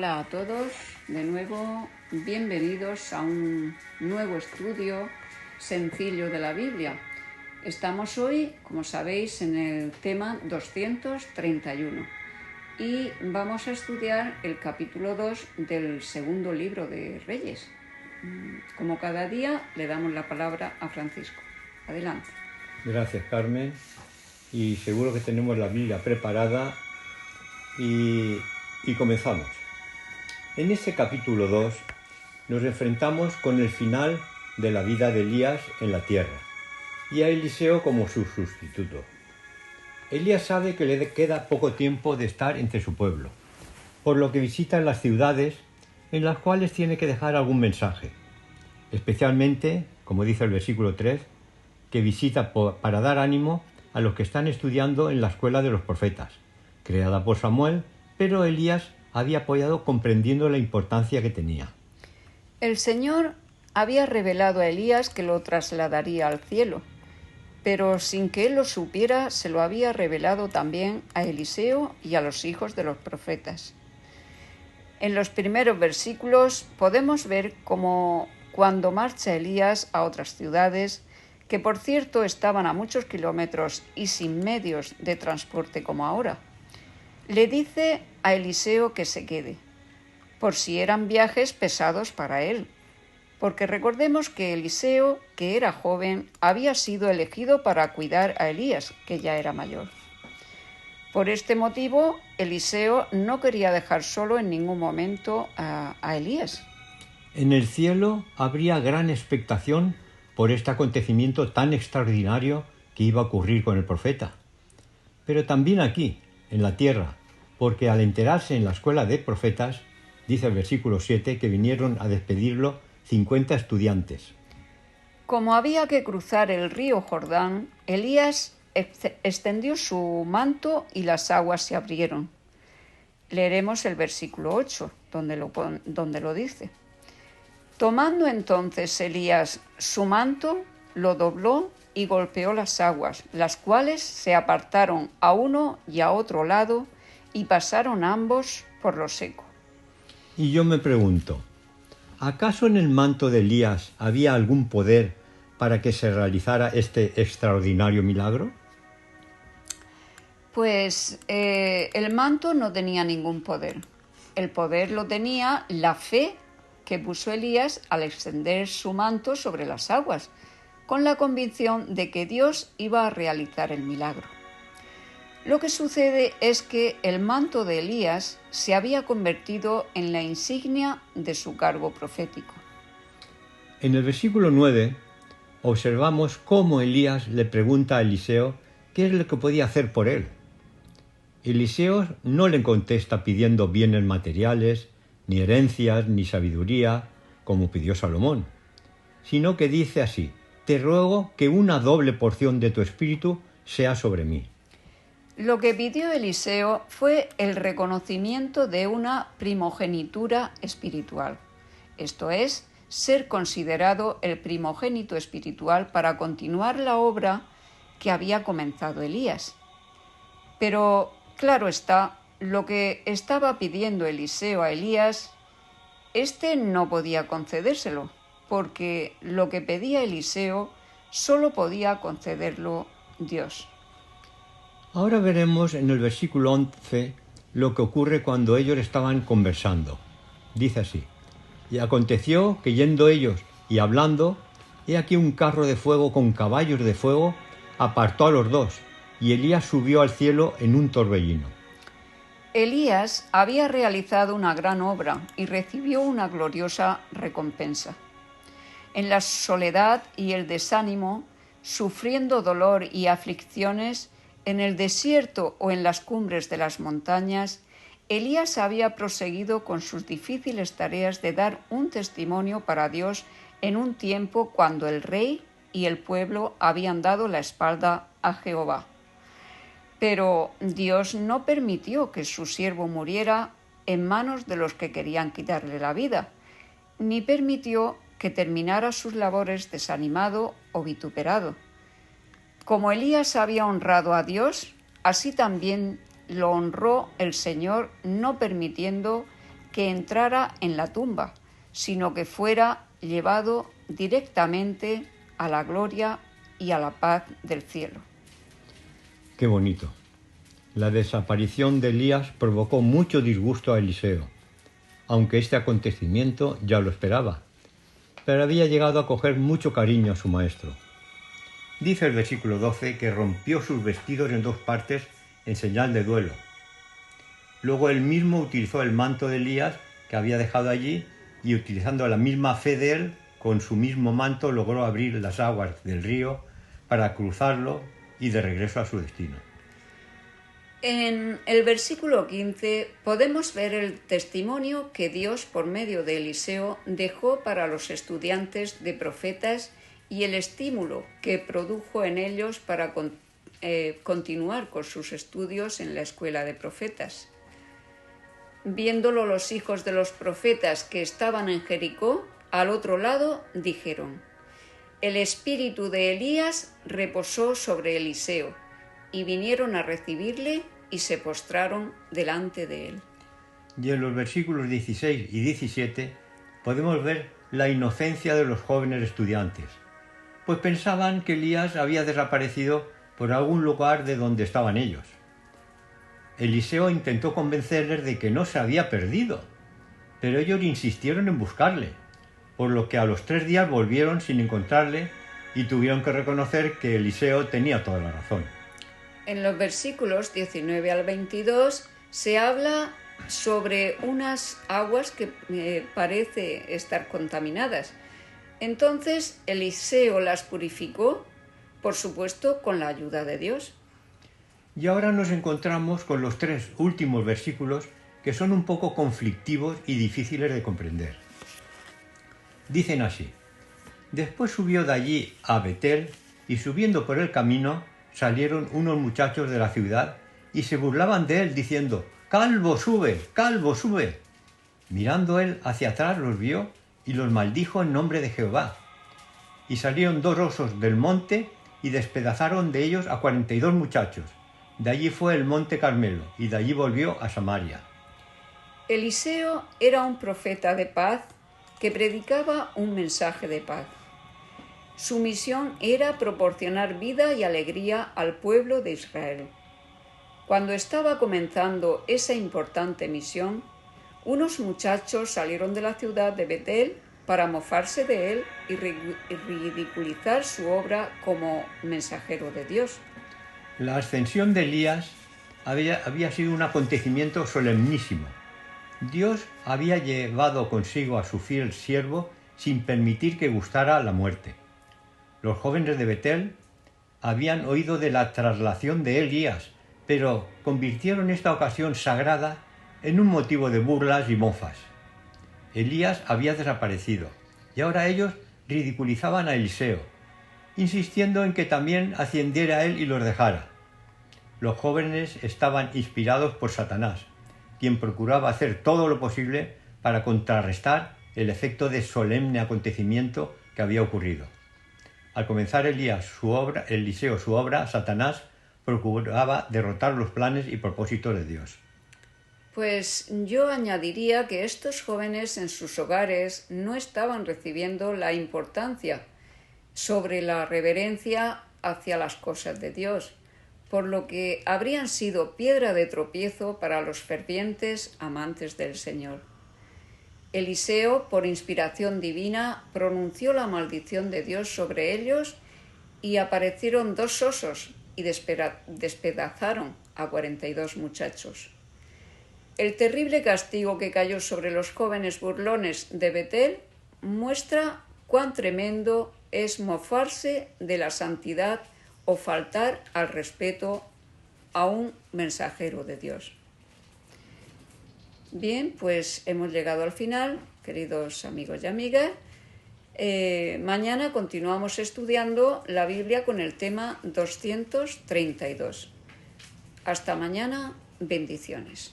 Hola a todos, de nuevo bienvenidos a un nuevo estudio sencillo de la Biblia. Estamos hoy, como sabéis, en el tema 231 y vamos a estudiar el capítulo 2 del segundo libro de Reyes. Como cada día, le damos la palabra a Francisco. Adelante. Gracias, Carmen. Y seguro que tenemos la Biblia preparada y comenzamos. En este capítulo 2 nos enfrentamos con el final de la vida de Elías en la tierra y a Eliseo como su sustituto. Elías sabe que le queda poco tiempo de estar entre su pueblo, por lo que visita las ciudades en las cuales tiene que dejar algún mensaje, especialmente, como dice el versículo 3, que visita para dar ánimo a los que están estudiando en la escuela de los profetas, creada por Samuel, pero Elías había apoyado comprendiendo la importancia que tenía. El Señor había revelado a Elías que lo trasladaría al cielo, pero sin que él lo supiera, se lo había revelado también a Eliseo y a los hijos de los profetas. En los primeros versículos podemos ver cómo cuando marcha Elías a otras ciudades, que por cierto estaban a muchos kilómetros y sin medios de transporte como ahora, le dice a Eliseo que se quede, por si eran viajes pesados para él, porque recordemos que Eliseo, que era joven, había sido elegido para cuidar a Elías, que ya era mayor. Por este motivo, Eliseo no quería dejar solo en ningún momento a Elías. En el cielo habría gran expectación por este acontecimiento tan extraordinario que iba a ocurrir con el profeta. Pero también aquí, en la tierra, porque al enterarse en la escuela de profetas, dice el versículo 7, que vinieron a despedirlo 50 estudiantes. Como había que cruzar el río Jordán, Elías extendió su manto y las aguas se abrieron. Leeremos el versículo 8, donde lo dice. Tomando entonces Elías su manto, lo dobló y golpeó las aguas, las cuales se apartaron a uno y a otro lado y pasaron ambos por lo seco. Y yo me pregunto, ¿acaso en el manto de Elías había algún poder para que se realizara este extraordinario milagro? Pues el manto no tenía ningún poder. El poder lo tenía la fe que puso Elías al extender su manto sobre las aguas, con la convicción de que Dios iba a realizar el milagro. Lo que sucede es que el manto de Elías se había convertido en la insignia de su cargo profético. En el versículo 9 observamos cómo Elías le pregunta a Eliseo qué es lo que podía hacer por él. Eliseo no le contesta pidiendo bienes materiales, ni herencias, ni sabiduría, como pidió Salomón, sino que dice así: te ruego que una doble porción de tu espíritu sea sobre mí. Lo que pidió Eliseo fue el reconocimiento de una primogenitura espiritual, esto es, ser considerado el primogénito espiritual para continuar la obra que había comenzado Elías. Pero, claro está, lo que estaba pidiendo Eliseo a Elías, este no podía concedérselo, porque lo que pedía Eliseo solo podía concederlo Dios. Ahora veremos en el versículo 11 lo que ocurre cuando ellos estaban conversando. Dice así: y aconteció que yendo ellos y hablando, he aquí un carro de fuego con caballos de fuego apartó a los dos, y Elías subió al cielo en un torbellino. Elías había realizado una gran obra y recibió una gloriosa recompensa. En la soledad y el desánimo, sufriendo dolor y aflicciones, en el desierto o en las cumbres de las montañas, Elías había proseguido con sus difíciles tareas de dar un testimonio para Dios en un tiempo cuando el rey y el pueblo habían dado la espalda a Jehová. Pero Dios no permitió que su siervo muriera en manos de los que querían quitarle la vida, ni permitió que terminara sus labores desanimado o vituperado. Como Elías había honrado a Dios, así también lo honró el Señor, no permitiendo que entrara en la tumba, sino que fuera llevado directamente a la gloria y a la paz del cielo. Qué bonito. La desaparición de Elías provocó mucho disgusto a Eliseo, aunque este acontecimiento ya lo esperaba, pero había llegado a coger mucho cariño a su maestro. Dice el versículo 12 que rompió sus vestidos en dos partes en señal de duelo. Luego él mismo utilizó el manto de Elías que había dejado allí y utilizando la misma fe de él, con su mismo manto logró abrir las aguas del río para cruzarlo y de regreso a su destino. En el versículo 15 podemos ver el testimonio que Dios por medio de Eliseo dejó para los estudiantes de profetas y el estímulo que produjo en ellos para continuar con sus estudios en la escuela de profetas. Viéndolo los hijos de los profetas que estaban en Jericó, al otro lado, dijeron: el espíritu de Elías reposó sobre Eliseo, y vinieron a recibirle y se postraron delante de él. Y en los versículos 16 y 17 podemos ver la inocencia de los jóvenes estudiantes, pues pensaban que Elías había desaparecido por algún lugar de donde estaban ellos. Eliseo intentó convencerles de que no se había perdido, pero ellos insistieron en buscarle, por lo que a los 3 días volvieron sin encontrarle y tuvieron que reconocer que Eliseo tenía toda la razón. En los versículos 19 al 22 se habla sobre unas aguas que parece estar contaminadas. Entonces Eliseo las purificó, por supuesto, con la ayuda de Dios. Y ahora nos encontramos con los 3 últimos versículos que son un poco conflictivos y difíciles de comprender. Dicen así: después subió de allí a Betel y subiendo por el camino salieron unos muchachos de la ciudad y se burlaban de él diciendo: «¡Calvo, sube! ¡Calvo, sube!». Mirando él hacia atrás los vio y los maldijo en nombre de Jehová. Y salieron 2 osos del monte y despedazaron de ellos a 42 muchachos. De allí fue el monte Carmelo y de allí volvió a Samaria. Eliseo era un profeta de paz que predicaba un mensaje de paz. Su misión era proporcionar vida y alegría al pueblo de Israel. Cuando estaba comenzando esa importante misión, unos muchachos salieron de la ciudad de Betel para mofarse de él y ridiculizar su obra como mensajero de Dios. La ascensión de Elías había sido un acontecimiento solemnísimo. Dios había llevado consigo a su fiel siervo sin permitir que gustara la muerte. Los jóvenes de Betel habían oído de la traslación de Elías, pero convirtieron esta ocasión sagrada en un motivo de burlas y mofas. Elías había desaparecido y ahora ellos ridiculizaban a Eliseo, insistiendo en que también ascendiera a él y los dejara. Los jóvenes estaban inspirados por Satanás, quien procuraba hacer todo lo posible para contrarrestar el efecto de solemne acontecimiento que había ocurrido. Al comenzar Eliseo su obra, Satanás procuraba derrotar los planes y propósitos de Dios. Pues yo añadiría que estos jóvenes en sus hogares no estaban recibiendo la importancia sobre la reverencia hacia las cosas de Dios, por lo que habrían sido piedra de tropiezo para los fervientes amantes del Señor. Eliseo, por inspiración divina, pronunció la maldición de Dios sobre ellos y aparecieron 2 osos y despedazaron a 42 muchachos. El terrible castigo que cayó sobre los jóvenes burlones de Betel muestra cuán tremendo es mofarse de la santidad o faltar al respeto a un mensajero de Dios. Bien, pues hemos llegado al final, queridos amigos y amigas. Mañana continuamos estudiando la Biblia con el tema 232. Hasta mañana, bendiciones.